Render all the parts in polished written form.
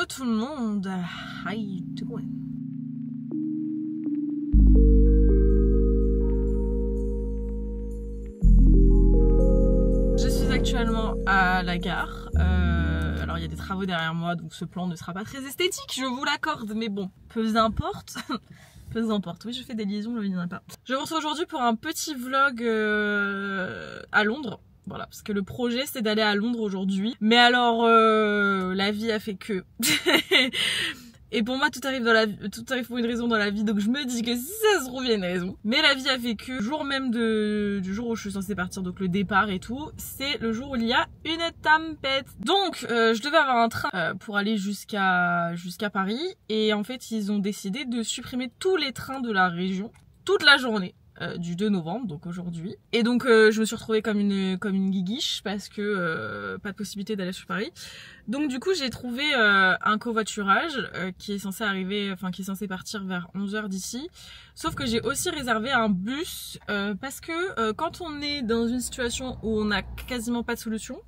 tout le monde, how you doing? Je suis actuellement à la gare, alors il y a des travaux derrière moi donc ce plan ne sera pas très esthétique, je vous l'accorde, mais bon, peu importe. Peu importe, oui je fais des liaisons, il n'y en a pas. Je vous retrouve aujourd'hui pour un petit vlog à Londres. Voilà, parce que le projet c'est d'aller à Londres aujourd'hui. Mais alors, la vie a fait que... Et pour moi tout arrive pour une raison dans la vie, donc je me dis que si ça se trouve il y a une raison. Mais la vie a fait que, jour même du jour où je suis censée partir, donc le départ et tout, c'est le jour où il y a une tempête. Donc je devais avoir un train pour aller jusqu'à Paris, et en fait ils ont décidé de supprimer tous les trains de la région toute la journée. Du 2 novembre, donc aujourd'hui. Et donc je me suis retrouvée comme une guiguiche parce que pas de possibilité d'aller sur Paris. Donc du coup j'ai trouvé un covoiturage qui est censé arriver, enfin qui est censé partir vers 11h d'ici. Sauf que j'ai aussi réservé un bus parce que quand on est dans une situation où on n'a quasiment pas de solution,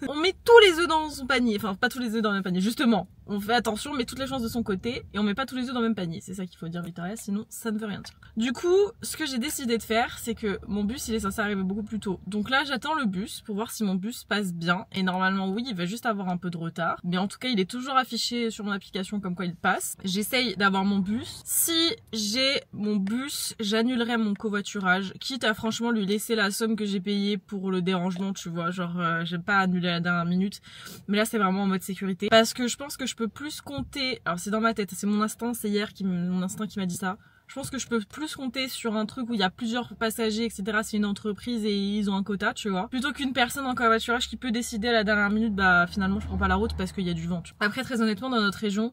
on met tous les œufs dans son panier. Enfin pas tous les œufs dans le même panier, justement. On fait attention, on met toutes les chances de son côté et on met pas tous les œufs dans le même panier. C'est ça qu'il faut dire, Victoria, sinon ça ne veut rien dire. Du coup, ce que j'ai décidé de faire, c'est que mon bus il est censé arriver beaucoup plus tôt. Donc là j'attends le bus pour voir si mon bus passe bien. Et normalement oui, il va juste avoir un peu de retard. Mais en tout cas il est toujours affiché sur mon application comme quoi il passe. J'essaye d'avoir mon bus. Si j'ai mon bus, j'annulerai mon covoiturage. Quitte à franchement lui laisser la somme que j'ai payée pour le dérangement, tu vois. Genre j'aime pas annuler à la dernière minute. Mais là c'est vraiment en mode sécurité. Parce que je pense que je peux plus compter, alors c'est dans ma tête, c'est mon instinct, c'est hier mon instinct qui m'a dit ça. Je pense que je peux plus compter sur un truc où il y a plusieurs passagers, etc. C'est une entreprise et ils ont un quota, tu vois. Plutôt qu'une personne en covoiturage qui peut décider à la dernière minute, bah finalement je prends pas la route parce qu'il y a du vent. Tu vois. Après très honnêtement dans notre région,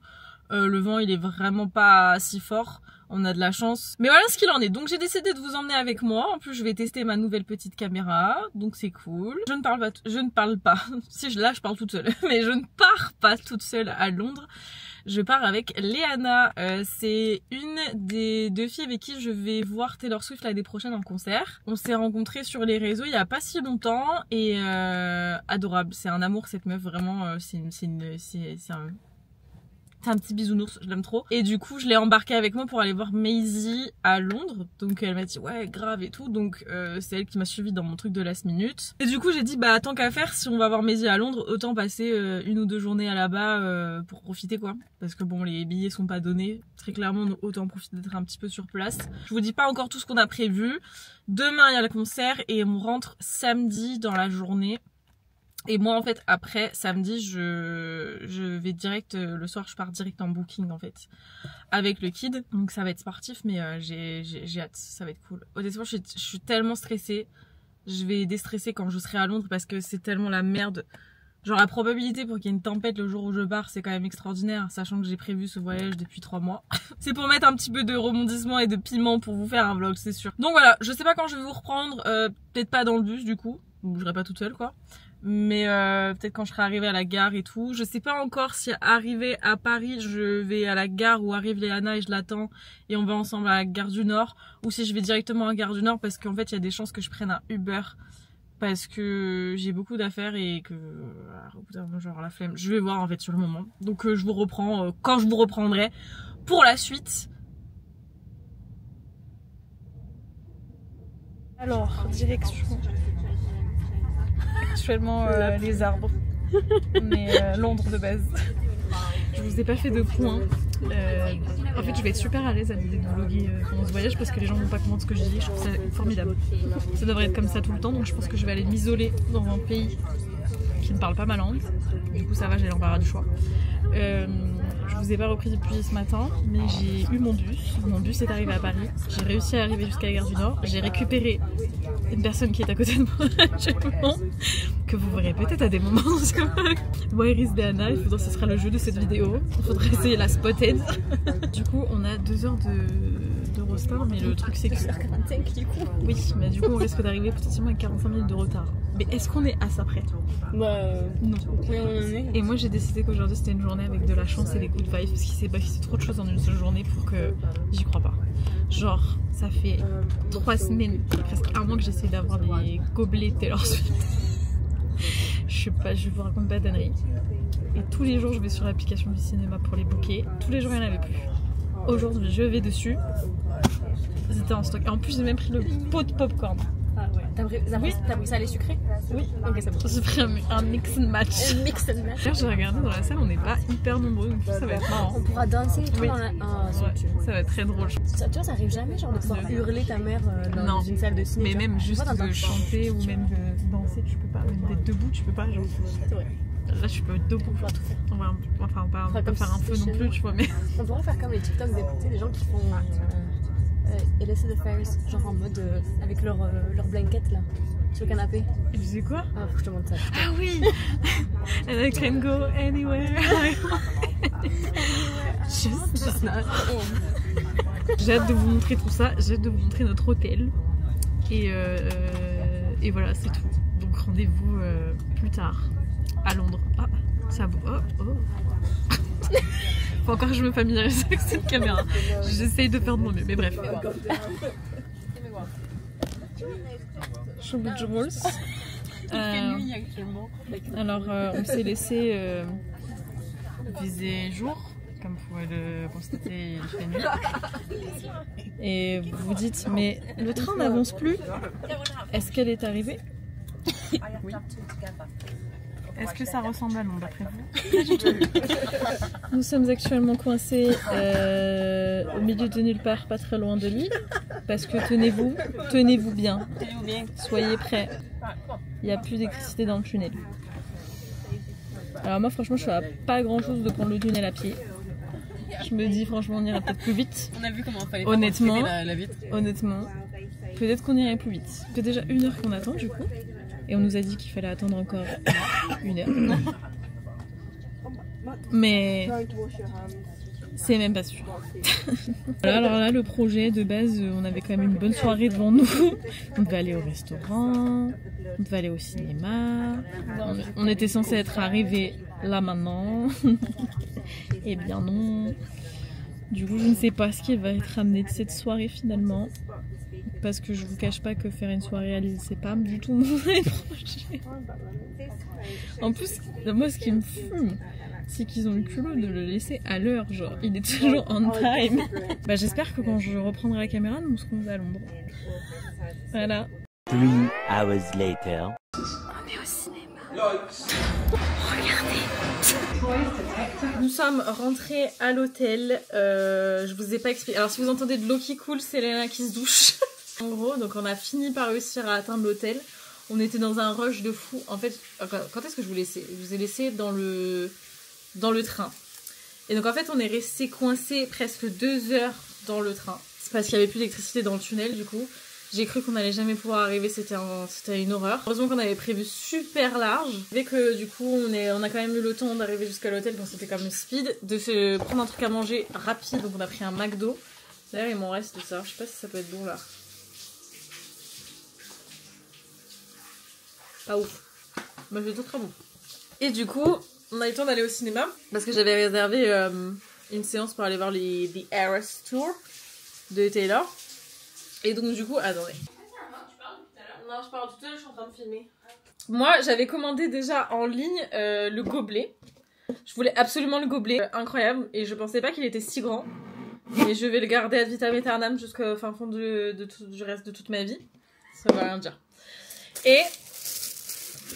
le vent il est vraiment pas si fort. On a de la chance. Mais voilà ce qu'il en est. Donc j'ai décidé de vous emmener avec moi. En plus je vais tester ma nouvelle petite caméra. Donc c'est cool. Je ne parle pas. Si là je parle toute seule. Mais je ne pars pas toute seule à Londres. Je pars avec Léana. C'est une des deux filles avec qui je vais voir Taylor Swift l'année prochaine en concert. On s'est rencontrés sur les réseaux il y a pas si longtemps. Et adorable. C'est un amour cette meuf. Vraiment c'est un petit bisounours, je l'aime trop. Et du coup, je l'ai embarquée avec moi pour aller voir Maisie à Londres. Donc elle m'a dit ouais grave et tout. Donc c'est elle qui m'a suivi dans mon truc de last minute. Et du coup j'ai dit bah tant qu'à faire, si on va voir Maisie à Londres, autant passer une ou deux journées là-bas pour profiter quoi. Parce que bon les billets sont pas donnés. Très clairement autant profiter d'être un petit peu sur place. Je vous dis pas encore tout ce qu'on a prévu. Demain il y a le concert et on rentre samedi dans la journée. Et moi en fait après samedi je vais direct, le soir je pars direct en booking en fait avec le kid, donc ça va être sportif mais j'ai hâte, ça va être cool. Honnêtement je suis tellement stressée, je vais déstresser quand je serai à Londres parce que c'est tellement la merde. Genre la probabilité pour qu'il y ait une tempête le jour où je pars c'est quand même extraordinaire, sachant que j'ai prévu ce voyage depuis 3 mois. C'est pour mettre un petit peu de rebondissement et de piment pour vous faire un vlog c'est sûr. Donc voilà, je sais pas quand je vais vous reprendre, peut-être pas dans le bus du coup, je serai pas toute seule quoi. Mais peut-être quand je serai arrivée à la gare et tout. Je sais pas encore si arrivé à Paris je vais à la gare où arrive Léana et je l'attends et on va ensemble à la gare du Nord, ou si je vais directement à la gare du Nord parce qu'en fait il y a des chances que je prenne un Uber parce que j'ai beaucoup d'affaires et que genre la flemme. Je vais voir en fait sur le moment. Donc je vous reprends quand je vous reprendrai pour la suite. Alors direction actuellement les arbres, mais Londres de base. Je vous ai pas fait de point. En fait je vais être super à l'aise à l'idée de vlogger pendant ce voyage parce que les gens vont pas comprendre ce que je dis. Je trouve ça formidable. Ça devrait être comme ça tout le temps, donc je pense que je vais aller m'isoler dans un pays qui ne parle pas ma langue. Du coup ça va, j'ai l'embarras du choix. Je vous ai pas repris depuis ce matin, mais j'ai eu mon bus. Mon bus est arrivé à Paris. J'ai réussi à arriver jusqu'à la gare du Nord. J'ai récupéré une personne qui est à côté de moi actuellement, que vous verrez peut-être à des moments dans ce vlog. Where is Léana? Ce sera le jeu de cette vidéo. Il faudrait essayer la spotted. Du coup, on a 2 heures de retard, mais le truc c'est que... 2h45 du coup. Oui, mais du coup on risque d'arriver potentiellement avec 45 minutes de retard. Mais est-ce qu'on est à ça près? Bah non. Oui, on en est. Et moi j'ai décidé qu'aujourd'hui c'était une journée avec de la chance et des good vibes parce qu'il s'est passé trop de choses en une seule journée pour que j'y crois pas. Genre ça fait 3 semaines, presque 1 mois que j'essaie d'avoir des gobelets Taylor Swift. Je sais pas, je vous raconte pas d'annerie. Et tous les jours, je vais sur l'application du cinéma pour les booker. Tous les jours, il n'y en avait plus. Aujourd'hui, je vais dessus. C'était en stock. Et en plus, j'ai même pris le pot de popcorn. Ah ouais. T'as pris ça à les sucrés? Oui. Ok, c'est bon. J'ai pris un mix and match. Un mix and match. D'ailleurs, j'ai regardé dans la salle, on n'est pas hyper nombreux, donc ça va être marrant. On pourra danser tout Oui. dans la... Ah, Ouais, ça va être très drôle. ça, tu vois, ça arrive jamais genre de pouvoir hurler ta mère dans une salle de ciné. Mais genre. même juste Moi, de chanter ou même de danser, tu peux pas. Même d'être debout, tu peux pas. Genre. C'est vrai. Là, je peux être debout. On pourra tout faire. Enfin, on va pas comme faire un si feu c'était non chez plus, nous. tu vois, mais. On pourrait faire comme les TikTok des tu sais, les gens qui font Elisa the Fairs, genre en mode avec leur blanket là, sur le canapé. Et tu sais quoi? Ah, faut que je te montre ça. Ah oui! And I can go anywhere I want. Just not. J'ai hâte de vous montrer tout ça, j'ai hâte de vous montrer notre hôtel. Et voilà, c'est tout. Donc rendez-vous plus tard à Londres. Ah, ça vaut. Oh, oh. Faut encore que je me familiarise avec cette caméra. J'essaye de faire de mon mieux, mais bref. Showbiz Jules. Alors, on s'est laissé viser jour. Comme vous pouvez le constater, il fait nuit. Et vous vous dites, mais le train n'avance plus. Est-ce qu'elle est arrivée? Oui. Est-ce que ça ressemble à Londres d'après vous? Nous sommes actuellement coincés au milieu de nulle part, pas très loin de Lille. Parce que tenez-vous bien. Soyez prêts. Il n'y a plus d'électricité dans le tunnel. Alors moi franchement je suis à pas grand chose de prendre le tunnel à pied. Je me dis franchement on irait peut-être plus vite. On a vu comment il fallait Honnêtement, la vitre. honnêtement, peut-être qu'on irait plus vite. Ça fait déjà 1 heure qu'on attend du coup. Et on nous a dit qu'il fallait attendre encore 1 heure. Mais c'est même pas sûr. Voilà, alors là le projet de base, on avait quand même une bonne soirée devant nous. On devait aller au restaurant, on devait aller au cinéma. On était censé être arrivés là maintenant. Eh bien non. Du coup je ne sais pas ce qui va être amené de cette soirée finalement. Parce que je vous cache pas que faire une soirée à Lille c'est pas du tout mon projet. En plus, moi ce qui me fume, c'est qu'ils ont le culot de le laisser à l'heure, genre il est toujours on time. Bah j'espère que quand je reprendrai la caméra, nous serons à Londres. Voilà. 3 hours later. On est au cinéma. Regardez. Nous sommes rentrés à l'hôtel. Je vous ai pas expliqué. Alors si vous entendez de l'eau qui coule, c'est Léna qui se douche. En gros, donc on a fini par réussir à atteindre l'hôtel. On était dans un rush de fou. En fait, quand est-ce que je vous laissais? Je vous ai laissé dans le train. Et donc en fait, on est resté coincé presque 2 heures dans le train. C'est parce qu'il n'y avait plus d'électricité dans le tunnel du coup. J'ai cru qu'on allait jamais pouvoir arriver, c'était une horreur. Heureusement qu'on avait prévu super large. Dès que du coup on a quand même eu le temps d'arriver jusqu'à l'hôtel, donc c'était comme speed, de se prendre un truc à manger rapide, donc on a pris un McDo. D'ailleurs il m'en reste de ça, je sais pas si ça peut être bon là. Pas ouf. Mais c'est tout très bon. Et du coup, on a eu le temps d'aller au cinéma, parce que j'avais réservé une séance pour aller voir The Eras Tour de Taylor. Et donc du coup, attendez. Non, je parle tout à l'heure, je suis en train de filmer. Moi, j'avais commandé déjà en ligne le gobelet. Je voulais absolument le gobelet, incroyable. Et je pensais pas qu'il était si grand. Et je vais le garder ad vitam aeternam jusqu'au fin fond du reste de toute ma vie. Ça va rien dire. Et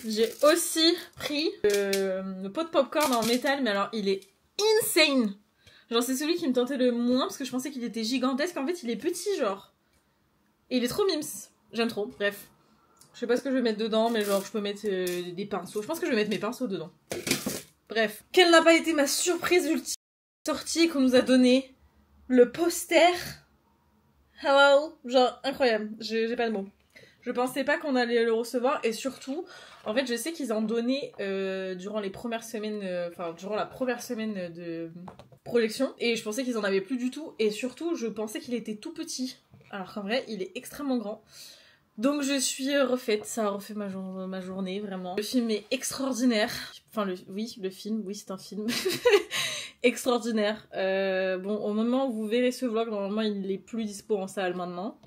j'ai aussi pris le pot de popcorn en métal, mais alors il est insane. Genre c'est celui qui me tentait le moins parce que je pensais qu'il était gigantesque. En fait, il est petit genre. Et il est trop mims. J'aime trop. Bref. Je sais pas ce que je vais mettre dedans, mais genre je peux mettre des pinceaux. Je pense que je vais mettre mes pinceaux dedans. Bref. Quelle n'a pas été ma surprise ultime sortie qu'on nous a donné le poster. Hello. Genre incroyable. J'ai pas de mots. Je pensais pas qu'on allait le recevoir et surtout, en fait je sais qu'ils en donnaient durant les premières semaines, durant la première semaine de projection. Et je pensais qu'ils en avaient plus du tout. Et surtout, je pensais qu'il était tout petit. Alors qu'en vrai, il est extrêmement grand. Donc je suis refaite, ça a refait ma journée, vraiment. Le film est extraordinaire. Enfin, le film, oui, c'est un film. Extraordinaire. Bon, au moment où vous verrez ce vlog, normalement, il est plus dispo en salle maintenant.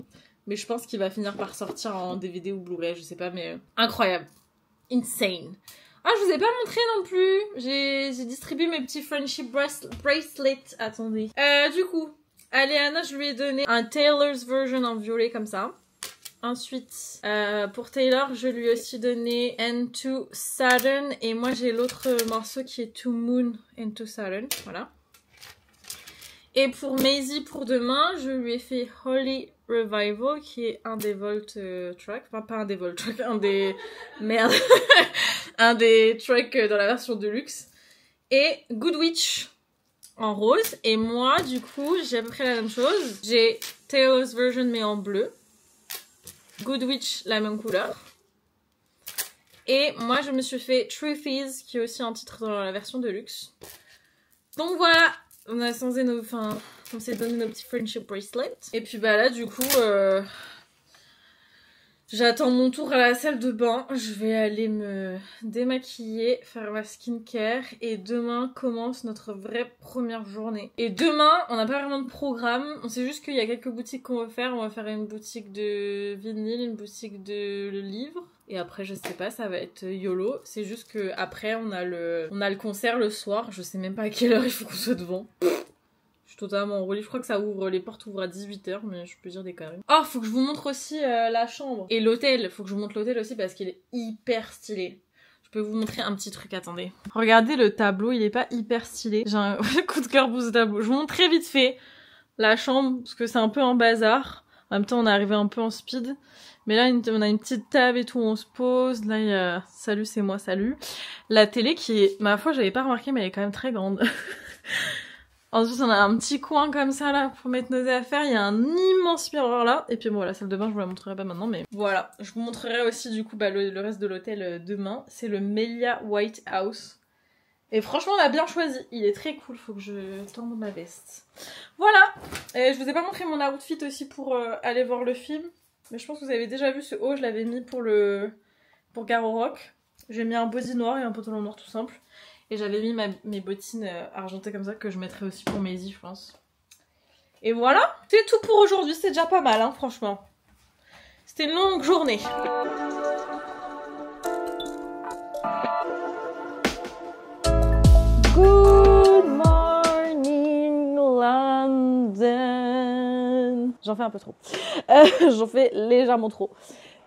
Mais je pense qu'il va finir par sortir en DVD ou Blu-ray, je sais pas, mais incroyable. Insane. Ah, je vous ai pas montré non plus. J'ai distribué mes petits friendship bracelets. Attendez. Du coup, à Léana, je lui ai donné un Taylor's version en violet comme ça. Ensuite, pour Taylor, je lui ai aussi donné Into Saturn. Et moi, j'ai l'autre morceau qui est To Moon Into Saturn. Voilà. Et pour Maisie, pour demain, je lui ai fait Holy Revival, qui est un des Volt tracks. Enfin, pas un des Volt tracks, un des... Merde. Un des tracks dans la version deluxe. Et Good Witch en rose. Et moi, du coup, j'ai à peu près la même chose. J'ai Taylor's version, mais en bleu. Good Witch, la même couleur. Et moi, je me suis fait Truth Is, qui est aussi un titre dans la version deluxe. Donc voilà, on a censé nos... Enfin, on s'est donné nos petits friendship bracelets. Et puis bah là, du coup, j'attends mon tour à la salle de bain. Je vais aller me démaquiller, faire ma skincare. Et demain commence notre vraie première journée. Et demain, on n'a pas vraiment de programme. On sait juste qu'il y a quelques boutiques qu'on va faire. On va faire une boutique de vinyle, une boutique de livres. Et après, je sais pas, ça va être YOLO. C'est juste que après on a le concert le soir. Je sais même pas à quelle heure il faut qu'on soit devant. Je suis totalement enrôlée. Je crois que ça ouvre, les portes ouvrent à 18h, mais je peux dire des conneries. Oh, faut que je vous montre aussi la chambre. Et l'hôtel. Faut que je vous montre l'hôtel aussi parce qu'il est hyper stylé. Je peux vous montrer un petit truc, attendez. Regardez le tableau, il est pas hyper stylé. J'ai un coup de cœur pour ce tableau. Je vous montre très vite fait la chambre parce que c'est un peu un bazar. En même temps, on est arrivé un peu en speed. Mais là, on a une petite table et tout, on se pose. Là, il y a... Salut, c'est moi, salut. La télé qui est... Ma foi, j'avais pas remarqué, mais elle est quand même très grande. Ensuite, on a un petit coin comme ça, là, pour mettre nos affaires. Il y a un immense miroir là. Et puis bon, la salle de bain, je vous la montrerai pas maintenant, mais... Voilà. Je vous montrerai aussi, du coup, bah, le reste de l'hôtel demain. C'est le Melia White House. Et franchement, on a bien choisi. Il est très cool. Faut que je tende ma veste. Voilà. Et je vous ai pas montré mon outfit aussi pour aller voir le film. Mais je pense que vous avez déjà vu ce haut, je l'avais mis pour Garo Rock. J'ai mis un body noir et un pantalon noir tout simple. Et j'avais mis mes bottines argentées comme ça que je mettrai aussi pour Maisie, je pense. Et voilà, c'est tout pour aujourd'hui, c'est déjà pas mal, hein, franchement. C'était une longue journée. Good morning, London. J'en fais un peu trop. J'en fais légèrement trop.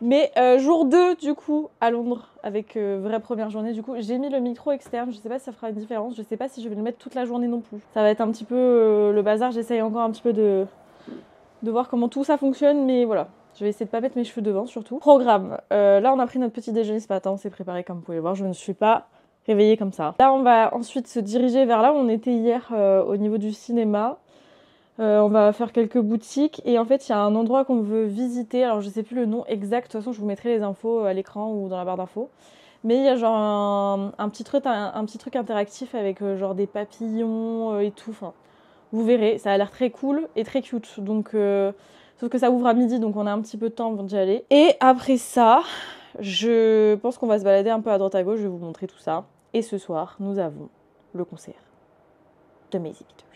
Mais jour 2 du coup à Londres avec vraie première journée, du coup j'ai mis le micro externe, je sais pas si ça fera une différence, je sais pas si je vais le mettre toute la journée non plus. Ça va être un petit peu le bazar, j'essaye encore un petit peu de voir comment tout ça fonctionne, mais voilà. Je vais essayer de pas mettre mes cheveux devant surtout. Programme, là on a pris notre petit déjeuner ce matin, on s'est préparé comme vous pouvez le voir, je ne me suis pas réveillée comme ça. Là on va ensuite se diriger vers là où on était hier au niveau du cinéma. On va faire quelques boutiques et en fait il y a un endroit qu'on veut visiter, alors je sais plus le nom exact, de toute façon je vous mettrai les infos à l'écran ou dans la barre d'infos, mais il y a genre un petit truc interactif avec genre des papillons et tout, enfin vous verrez, ça a l'air très cool et très cute, donc sauf que ça ouvre à midi donc on a un petit peu de temps avant d'y aller. Et après ça je pense qu'on va se balader un peu à droite à gauche, je vais vous montrer tout ça. Et ce soir nous avons le concert de Maisie Peters.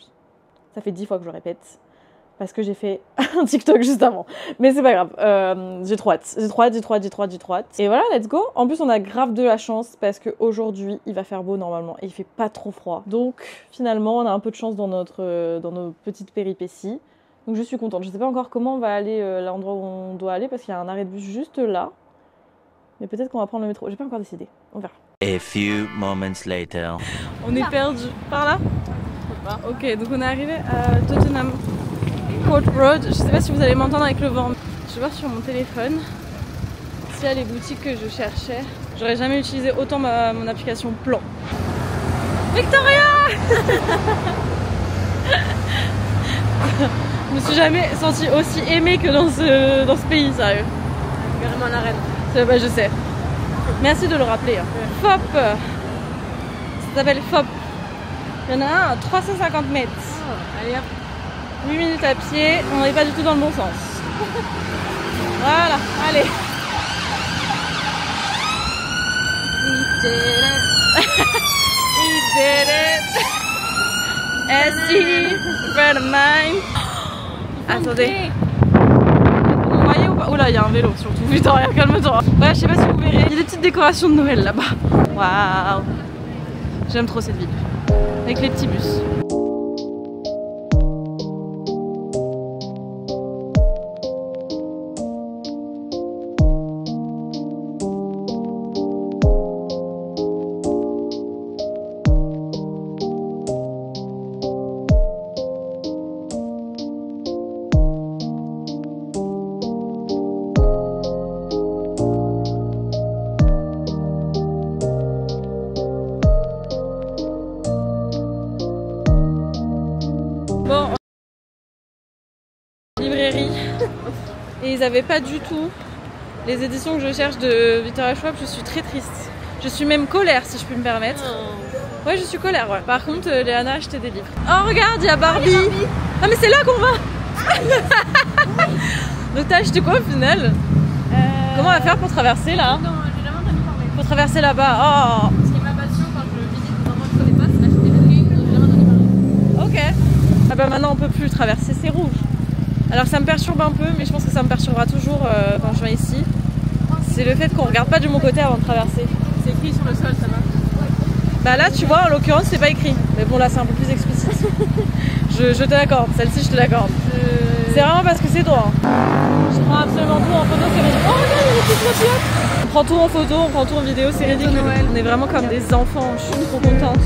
Ça fait 10 fois que je le répète, parce que j'ai fait un TikTok juste avant. Mais c'est pas grave, j'ai trop hâte. J'ai trop hâte. Et voilà, let's go. En plus, on a grave de la chance, parce qu'aujourd'hui, il va faire beau normalement, et il fait pas trop froid. Donc, finalement, on a un peu de chance dans nos petites péripéties. Donc je suis contente. Je sais pas encore comment on va aller l'endroit où on doit aller, parce qu'il y a un arrêt de bus juste là. Mais peut-être qu'on va prendre le métro. J'ai pas encore décidé. On verra. A few moments later. On est perdu. Par là ? Ok, donc on est arrivé à Tottenham Court Road. Je sais pas si vous allez m'entendre avec le vent. Je vais voir sur mon téléphone s'il y a les boutiques que je cherchais. J'aurais jamais utilisé autant mon application Plan. Victoria. Je me suis jamais sentie aussi aimée que dans ce pays, sérieux. Carrément la reine. Bah, je sais. Merci de le rappeler. FOP. Ça s'appelle FOP. Il y en a un à 350 mètres. Oh, allez hop. 8 minutes à pied, on n'est pas du tout dans le bon sens. Voilà, allez. We did it. We did it. SG, friend of mine. Attendez. Vous voyez ou pas? là, il y a un vélo surtout. Putain, regarde, calme-toi. Ouais, je sais pas si vous verrez. Il y a des petites décorations de Noël là-bas. Waouh. J'aime trop cette ville. Avec les petits bus. Bon, librairie, et ils avaient pas du tout les éditions que je cherche de Victoria Schwab. Je suis très triste. Je suis même colère si je puis me permettre. Ouais, je suis colère, ouais. Par contre, Léana a acheté des livres. Oh, regarde, il y a Barbie. Ah, mais c'est là qu'on va. Donc t'as acheté quoi au final? Comment on va faire pour traverser là? Non, j'ai jamais entendu parler. Pour traverser là-bas. Oh. Ce qui est ma passion quand je visite des endroits que je connais pas, c'est d'acheter des livres que j'ai jamais entendu parler. Ok. Ah bah maintenant on peut plus traverser, c'est rouge. Alors ça me perturbe un peu, mais je pense que ça me perturbera toujours quand je viens ici. C'est le fait qu'on regarde pas du bon côté avant de traverser. C'est écrit sur le sol, ça va. Bah là tu vois, en l'occurrence c'est pas écrit. Mais bon là c'est un peu plus explicite. je te l'accorde, celle-ci je te l'accorde. C'est vraiment parce que c'est toi. Je prends absolument tout en photo, c'est ridicule. Oh regarde, il y a des petites voitures. On prend tout en photo, on prend tout en vidéo, c'est ridicule. On est vraiment comme des enfants, je suis trop contente.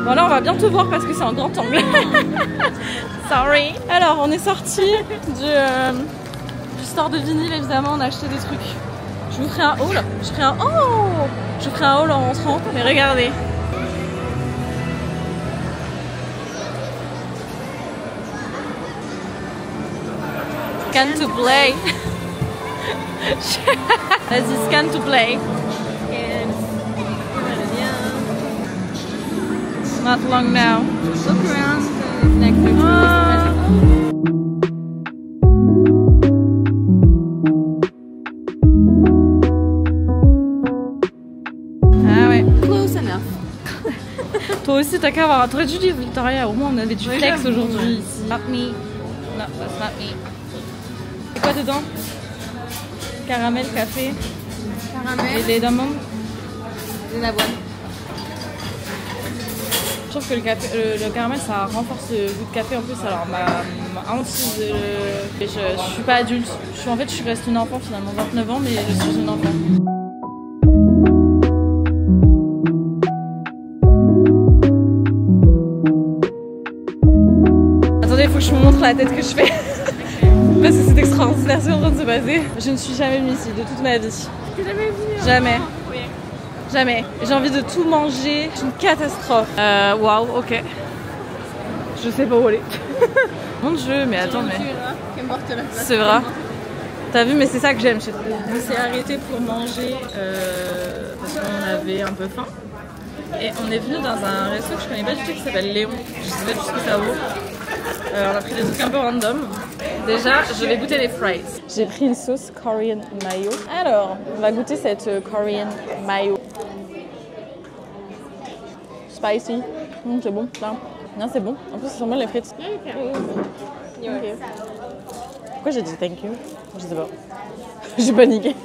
Bon là on va bien te voir parce que c'est un grand angle. Sorry. Alors on est sorti du store de vinyle, évidemment on a acheté des trucs. Je vous ferai un haul. Je ferai un haul en rentrant. Mais regardez. Scan to play. Vas-y, scan to play. Not long now. Look around next to Ah ouais. Close enough. Toi aussi t'as qu'à avoir. T'aurais dû dire Victoria, au moins on avait du flex aujourd'hui ici. Not me. No, that's not me. C'est quoi dedans? Caramel, café Caramel et des d'amandes. et l'avoine. Je trouve que le caramel ça renforce le goût de café en plus, alors ma hantise. Je suis pas adulte, je reste une enfant finalement, 29 ans, mais je suis une enfant. Attendez, il faut que je vous montre la tête que je fais. Parce que c'est extraordinaire ce qui est en train de se passer. Je ne suis jamais venue ici de toute ma vie. T'es jamais venue? Jamais. Jamais. J'ai envie de tout manger. C'est une catastrophe. Waouh, ok. Je sais pas où aller. Mon dieu, mais attends, mais. C'est vrai. T'as vu, mais c'est ça que j'aime chez toi. On s'est arrêté pour manger parce qu'on avait un peu faim. Et on est venu dans un resto que je connais pas du tout qui s'appelle Léon. Je sais pas du tout ce que ça vaut. On a pris des trucs un peu random. Déjà, je vais goûter les fries. J'ai pris une sauce Korean mayo. Alors, on va goûter cette Korean mayo. Spicy. C'est bon. Non, c'est bon. En plus, c'est bon les frites. Okay. Pourquoi j'ai dit thank you? Je sais pas. J'ai paniqué.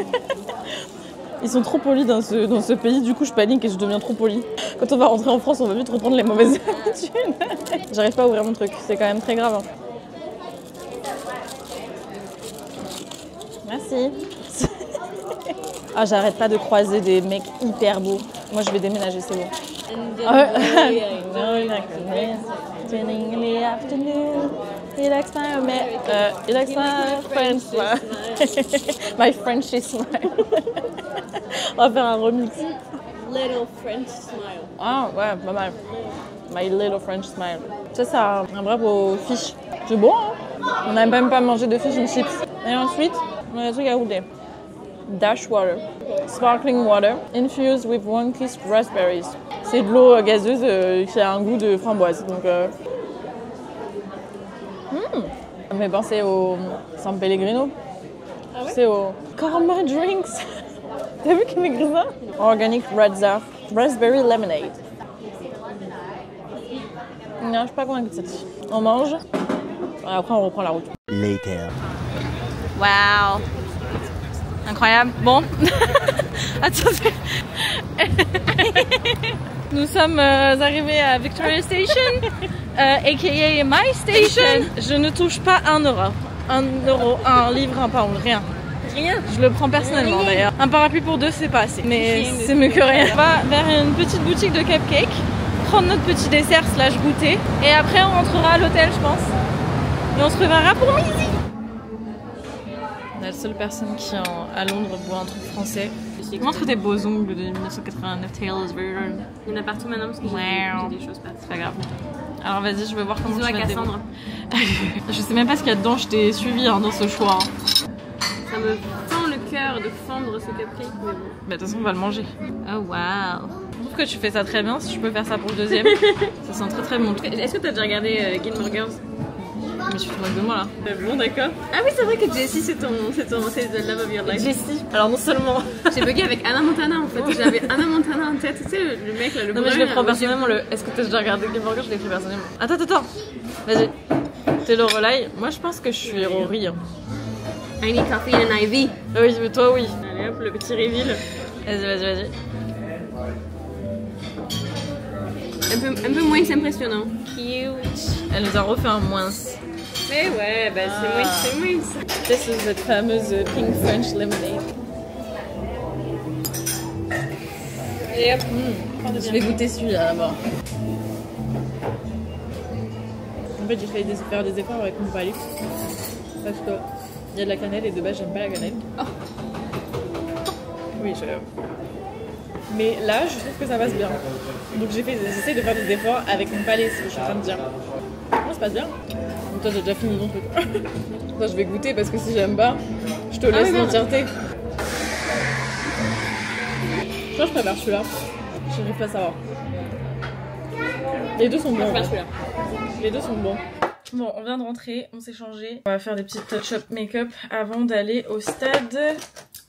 Ils sont trop polis dans ce pays, du coup je panique et je deviens trop polie. Quand on va rentrer en France, on va vite reprendre les mauvaises habitudes. J'arrive pas à ouvrir mon truc, c'est quand même très grave. Merci. Ah, j'arrête pas de croiser des mecs hyper beaux. Moi je vais déménager, c'est bon. He likes my French smile. My Frenchy smile. On va faire un remix. Little French smile. Ah ouais, pas mal. My little French smile. Ça, c'est un vrai beau fish. C'est bon, hein? On n'a même pas mangé de fish and chips. Et ensuite, on a des trucs à goûter. Dash water. Sparkling water. Infused with one-kissed raspberries. C'est de l'eau gazeuse qui a un goût de framboise. Donc, ça me fait penser au San Pellegrino. Ah ouais? C'est au Karma Drinks. T'as vu qu'il m'écrit ça? Organic red zaf. Raspberry lemonade. Non, je suis pas convaincue de cette. On mange. Après, on reprend la route. Later. Waouh! Incroyable. Bon. Attendez. Nous sommes arrivés à Victoria Station, aka My Station. Je ne touche pas 1 euro. 1 euro, un livre, un pound, rien. Rien. Je le prends personnellement d'ailleurs. Un parapluie pour 2, c'est pas assez. Mais c'est mieux que rien. On va vers une petite boutique de cupcakes, prendre notre petit dessert / goûter. Et après, on rentrera à l'hôtel, je pense. Et on se reverra pour midi. On est la seule personne qui à Londres boit un truc français. Montre tes beaux ongles de 1989 Taylor's Version. Il y en a partout maintenant parce que j'ai des choses pas. C'est pas grave. Alors vas-y, je vais voir comment tu vas te Cassandre. Je sais même pas ce qu'il y a dedans, je t'ai suivi dans ce choix. Ça me fend le cœur de fendre ce cupcake, mais bon. Bah de toute façon, on va le manger. Oh waouh. Je trouve que tu fais ça très bien, si je peux faire ça pour le deuxième. Ça sent très très bon. Est-ce que t'as déjà regardé Gilmore Girls? Mais je suis trop de moi là. Bon d'accord. Ah oui c'est vrai que Jessie c'est the love of your life. Jessie. Alors non seulement. J'ai bugué avec Anna Montana en fait. J'avais Anna Montana en tête. Tu sais le mec là, le non mais je le prends personnellement le. Est-ce que t'as déjà regardé Gilmore Girls? Je l'ai pris personnellement. Attends. Vas-y. T'es le relais. Moi je pense que je suis Rory. I need coffee and an IV. Oui, mais toi oui. Allez hop le petit reveal. Vas-y. Un peu moins impressionnant. Cute. Elle nous a refait un moins. Mais ouais, bah c'est moins. This is cette fameuse pink French lemonade. Et hop. Je vais goûter celui-là d'abord. En fait, j'ai failli faire des efforts avec mon palais. Parce que il y a de la cannelle et de base, j'aime pas la cannelle. Oh. Oui, mais là, je trouve que ça passe bien. Donc j'essaie de faire des efforts avec mon palais, c'est ce que je suis en train de dire. Moi, ça passe bien. Donc toi, j'ai déjà fini ton truc. Toi, je vais goûter parce que si j'aime pas, je te laisse l'entièreté. Je crois que je préfère celui-là. Je n'arrive pas à savoir. Les deux sont bons. Les deux sont bons. Bon, on vient de rentrer, on s'est changé. On va faire des petites touch-up make-up avant d'aller au stade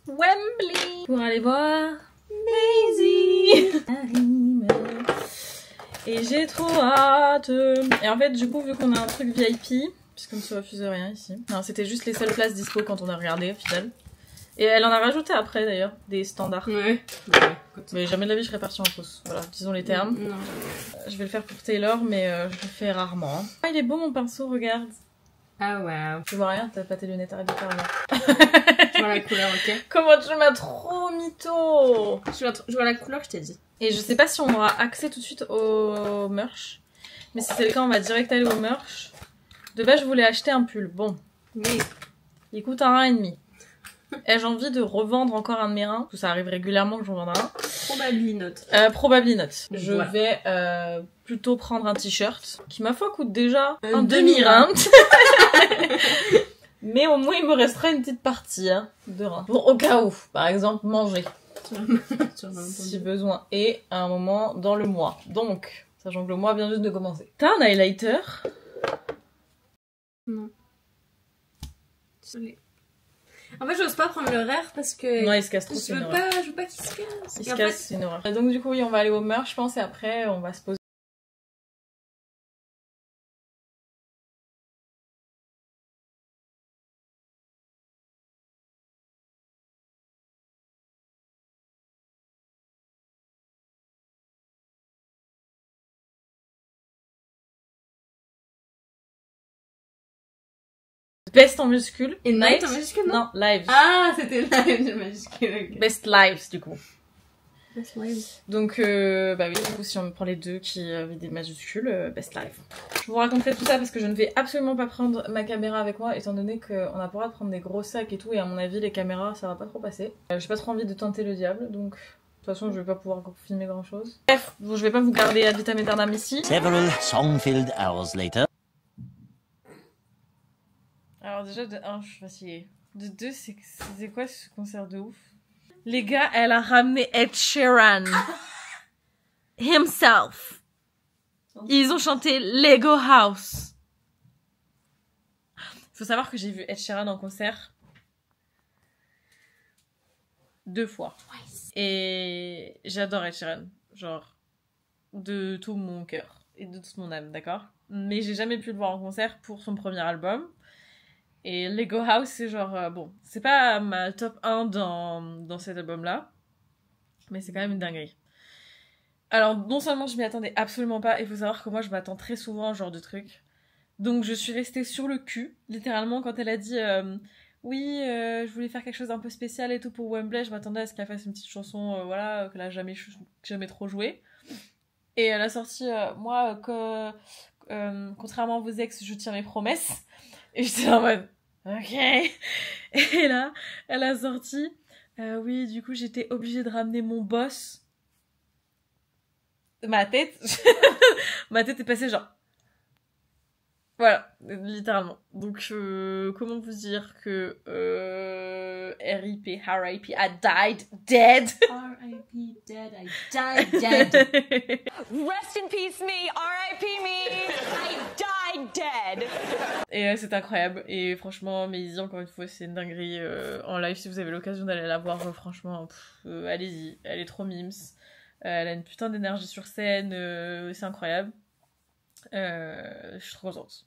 Wembley pour aller voir Maisie. Et j'ai trop hâte. Et en fait, du coup, vu qu'on a un truc VIP, puisqu'on ne se refuse rien ici. Non, c'était juste les seules places dispo quand on a regardé, au final. Et elle en a rajouté après d'ailleurs, des standards. Ouais. Mais jamais de la vie je serais partie en fausse. Voilà, disons les termes. Non. Je vais le faire pour Taylor, mais je le fais rarement. Ah, il est beau mon pinceau, regarde. Ah waouh. Tu vois rien, t'as pas tes lunettes, arrête de faire rien. Je vois la couleur, ok. Comment tu m'as trop mytho. Je vois la couleur, je t'ai dit. Et je sais pas si on aura accès tout de suite au merch. Mais si c'est le cas, on va direct aller au merch. De base, je voulais acheter un pull. Bon. Oui. Il coûte 1,5 €. Et j'ai envie de revendre encore un de mes reins. Parce que ça arrive régulièrement que j'en vende un. Probably not. Probably not. Je voilà. vais plutôt prendre un t-shirt qui, ma foi, coûte déjà un demi-rein. Mais au moins, il me restera une petite partie de rein. Pour au cas où, par exemple, manger. Si besoin. Et à un moment dans le mois. Donc, sachant que le mois vient juste de commencer. T'as un highlighter? Non. Désolée. En fait, j'ose pas prendre le rare parce que. Non, il se casse trop, je veux pas qu'il se casse. Il se casse, c'est une horreur. Et donc, du coup, oui, on va aller au merch, je pense, et après, on va se poser. Best en majuscule. Et night en majuscule, non? Lives. Ah, c'était live en majuscule. Okay. Best lives, du coup. Best lives. Donc, bah oui, du coup, si on prend les deux qui avaient des majuscules, best live. Je vous raconterai tout ça parce que je ne vais absolument pas prendre ma caméra avec moi, étant donné qu'on n'a pas le droit de prendre des gros sacs et tout, et à mon avis, les caméras, ça va pas trop passer. J'ai pas trop envie de tenter le diable, donc... De toute façon, je vais pas pouvoir filmer grand chose. Bref, je vais pas vous garder ad vitam aeternam ici. Several song-filled hours later. Alors déjà, de 1, je suis fatiguée. De deux, c'est quoi ce concert de ouf? Les gars, elle a ramené Ed Sheeran. Himself. Ils ont chanté Lego House. Faut savoir que j'ai vu Ed Sheeran en concert 2 fois. Et j'adore Ed Sheeran. Genre, de tout mon cœur et de toute mon âme, d'accord? Mais j'ai jamais pu le voir en concert pour son premier album. Et Lego House, c'est genre, bon, c'est pas ma top 1 dans cet album-là, mais c'est quand même une dinguerie. Alors, non seulement je m'y attendais absolument pas, il faut savoir que moi je m'attends très souvent à ce genre de truc. Donc je suis restée sur le cul, littéralement, quand elle a dit oui, je voulais faire quelque chose d'un peu spécial et tout pour Wembley, je m'attendais à ce qu'elle fasse une petite chanson, voilà, qu'elle a jamais trop joué. Et elle a sorti, moi, contrairement à vos ex, je tiens mes promesses. Et j'étais en mode, ok. Et là, elle a sorti, oui, du coup, j'étais obligée de ramener mon boss. Ma tête est passée genre... Voilà, littéralement. Donc, comment vous dire que RIP, RIP, I died dead. R.I.P. dead, I died dead. Rest in peace me, R.I.P. me, I died dead. Et c'est incroyable. Et franchement, Maisy, encore une fois, c'est une dinguerie en live. Si vous avez l'occasion d'aller la voir, franchement, allez-y. Elle est trop mimes. Elle a une putain d'énergie sur scène. C'est incroyable. Je suis trop contente.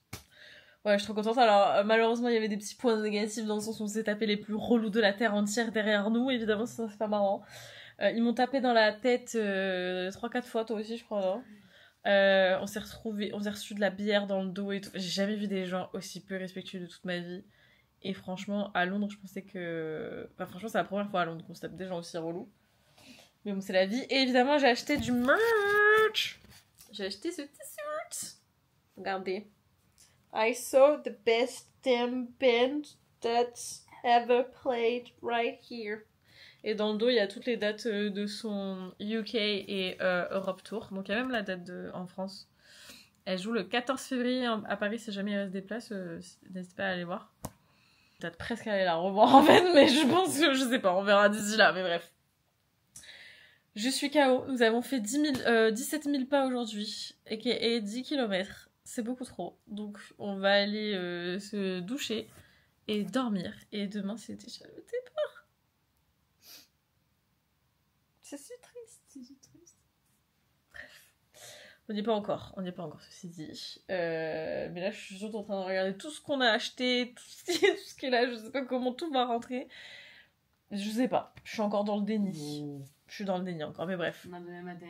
Ouais, je suis trop contente. Alors, malheureusement, il y avait des petits points négatifs dans le sens où on s'est tapé les plus relous de la terre entière derrière nous. Évidemment, ça, c'est pas marrant. Ils m'ont tapé dans la tête 3-4 fois, toi aussi, je crois, non? On s'est reçu de la bière dans le dos et tout. J'ai jamais vu des gens aussi peu respectueux de toute ma vie. Et franchement, à Londres, je pensais que... Enfin, franchement, c'est la première fois à Londres qu'on se tape des gens aussi relous. Mais bon, c'est la vie. Et évidemment, j'ai acheté du merch. J'ai acheté ce t-shirt. Regardez. I saw the best damn band that's ever played right here. Et dans le dos, il y a toutes les dates de son UK et Europe Tour. Donc il y a même la date en France. Elle joue le 14 février à Paris. Si jamais il reste des places, n'hésitez pas à aller voir. Peut-être presque aller la revoir en fait, mais je pense que je sais pas, on verra d'ici là, mais bref. Je suis KO, nous avons fait 17 000 pas aujourd'hui, et 10 km. C'est beaucoup trop, donc on va aller se doucher et dormir. Et demain c'est déjà le départ. C'est si triste. Bref, on n'y est pas encore, ceci dit. Mais là je suis juste en train de regarder tout ce qu'on a acheté, tout ce qui est là, je sais pas comment tout va rentrer. Je sais pas, je suis encore dans le déni. Je suis dans le déni encore, mais bref. On a demain matin.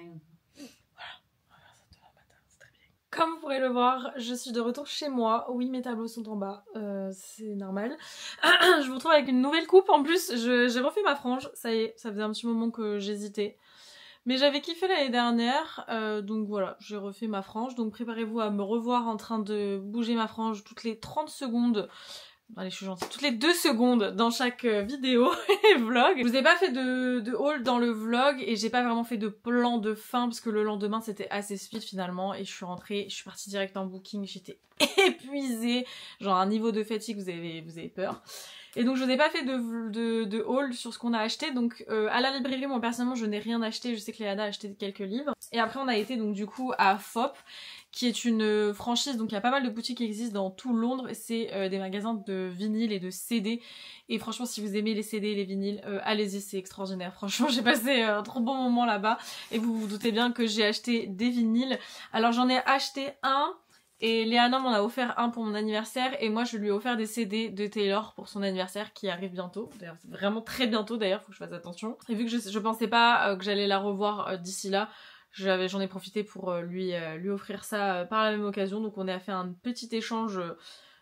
Voilà, on va faire ça demain matin, c'est très bien. Comme vous pourrez le voir, je suis de retour chez moi. Oui, mes tableaux sont en bas, c'est normal. Je vous retrouve avec une nouvelle coupe. En plus, j'ai refait ma frange. Ça y est, ça faisait un petit moment que j'hésitais. Mais j'avais kiffé l'année dernière, donc voilà, j'ai refait ma frange. Donc préparez-vous à me revoir en train de bouger ma frange toutes les 30 secondes. Allez, je suis gentille. Toutes les 2 secondes dans chaque vidéo et vlog. Je vous ai pas fait de haul dans le vlog et j'ai pas vraiment fait de plan de fin parce que le lendemain c'était assez speed finalement et je suis rentrée, je suis partie direct en booking, j'étais épuisée, genre un niveau de fatigue, vous avez peur. Et donc je vous ai pas fait de haul sur ce qu'on a acheté, donc à la librairie moi personnellement je n'ai rien acheté, je sais que Léana a acheté quelques livres. Et après on a été donc du coup à FOP, qui est une franchise, donc il y a pas mal de boutiques qui existent dans tout Londres, c'est des magasins de vinyles et de CD, et franchement si vous aimez les CD et les vinyles, allez-y, c'est extraordinaire, franchement j'ai passé un trop bon moment là-bas, et vous vous doutez bien que j'ai acheté des vinyles. Alors j'en ai acheté un, et Léana m'en a offert un pour mon anniversaire, et moi je lui ai offert des CD de Taylor pour son anniversaire qui arrive bientôt, d'ailleurs c'est vraiment très bientôt d'ailleurs, faut que je fasse attention, et vu que je pensais pas que j'allais la revoir d'ici là, j'en ai profité pour lui offrir ça par la même occasion, donc on a fait un petit échange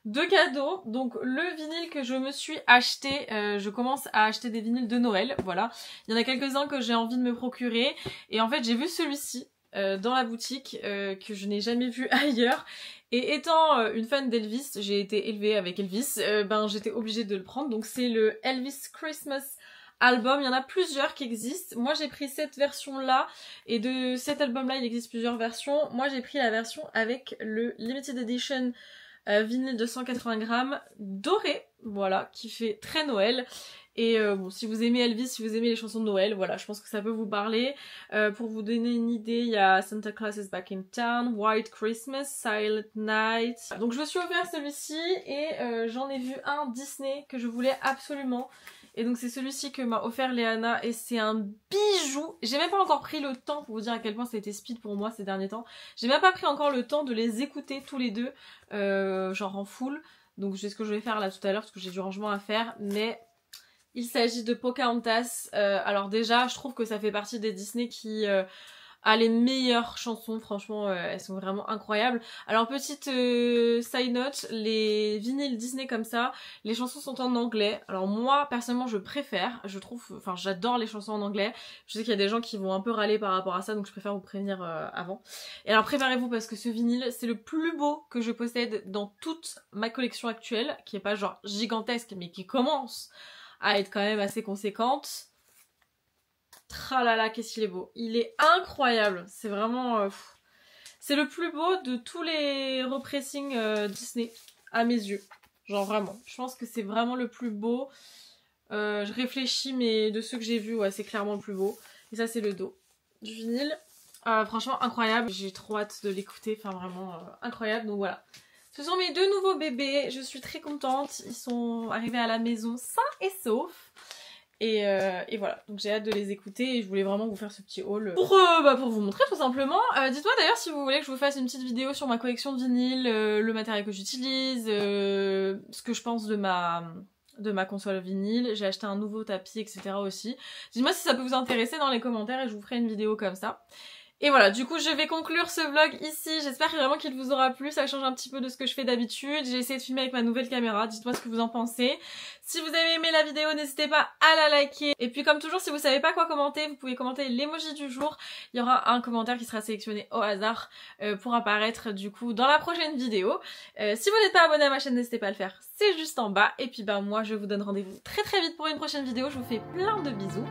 de cadeaux. Donc le vinyle que je me suis acheté, je commence à acheter des vinyles de Noël, voilà. Il y en a quelques-uns que j'ai envie de me procurer, et en fait j'ai vu celui-ci dans la boutique que je n'ai jamais vu ailleurs. Et étant une fan d'Elvis, j'ai été élevée avec Elvis, j'étais obligée de le prendre, donc c'est le Elvis Christmas album. Il y en a plusieurs qui existent. Moi j'ai pris cette version là, et de cet album là il existe plusieurs versions. Moi j'ai pris la version avec le Limited Edition vinyle de 180 grammes doré. voilà, qui fait très Noël. Et bon, si vous aimez Elvis, si vous aimez les chansons de Noël, voilà, je pense que ça peut vous parler. Pour vous donner une idée, il y a Santa Claus is Back in Town, White Christmas, Silent Night. Donc je me suis offert celui-ci et j'en ai vu un Disney que je voulais absolument. Et donc c'est celui-ci que m'a offert Léana et c'est un bijou. J'ai même pas encore pris le temps pour vous dire à quel point ça a été speed pour moi ces derniers temps. J'ai même pas pris encore le temps de les écouter tous les deux, genre en full. Donc c'est ce que je vais faire là tout à l'heure parce que j'ai du rangement à faire, mais... Il s'agit de Pocahontas. Alors déjà, je trouve que ça fait partie des Disney qui a les meilleures chansons. Franchement, elles sont vraiment incroyables. Alors petite side note, les vinyles Disney comme ça, les chansons sont en anglais. Alors moi, personnellement, je préfère. Je trouve, enfin, j'adore les chansons en anglais. Je sais qu'il y a des gens qui vont un peu râler par rapport à ça, donc je préfère vous prévenir avant. Et alors préparez-vous parce que ce vinyle, c'est le plus beau que je possède dans toute ma collection actuelle, qui est pas genre gigantesque, mais qui commence à être quand même assez conséquente. Tralala, qu'est-ce qu'il est beau. Il est incroyable. C'est vraiment... c'est le plus beau de tous les repressings Disney, à mes yeux. Genre vraiment. Je pense que c'est vraiment le plus beau. Je réfléchis, mais de ceux que j'ai vus, ouais, c'est clairement le plus beau. Et ça, c'est le dos du vinyle. Franchement, incroyable. J'ai trop hâte de l'écouter. Enfin, vraiment incroyable. Donc voilà. Ce sont mes deux nouveaux bébés, je suis très contente, ils sont arrivés à la maison sains et saufs. Et voilà, donc j'ai hâte de les écouter et je voulais vraiment vous faire ce petit haul pour vous montrer tout simplement. Dites-moi d'ailleurs si vous voulez que je vous fasse une petite vidéo sur ma collection de vinyles, le matériel que j'utilise, ce que je pense de ma console vinyle. J'ai acheté un nouveau tapis, etc. aussi. Dites-moi si ça peut vous intéresser dans les commentaires et je vous ferai une vidéo comme ça. Et voilà, du coup je vais conclure ce vlog ici, j'espère vraiment qu'il vous aura plu, ça change un petit peu de ce que je fais d'habitude, j'ai essayé de filmer avec ma nouvelle caméra, dites-moi ce que vous en pensez. Si vous avez aimé la vidéo, n'hésitez pas à la liker, et puis comme toujours, si vous savez pas quoi commenter, vous pouvez commenter l'emoji du jour, il y aura un commentaire qui sera sélectionné au hasard pour apparaître du coup dans la prochaine vidéo. Si vous n'êtes pas abonné à ma chaîne, n'hésitez pas à le faire, c'est juste en bas, et puis bah moi je vous donne rendez-vous très vite pour une prochaine vidéo, je vous fais plein de bisous.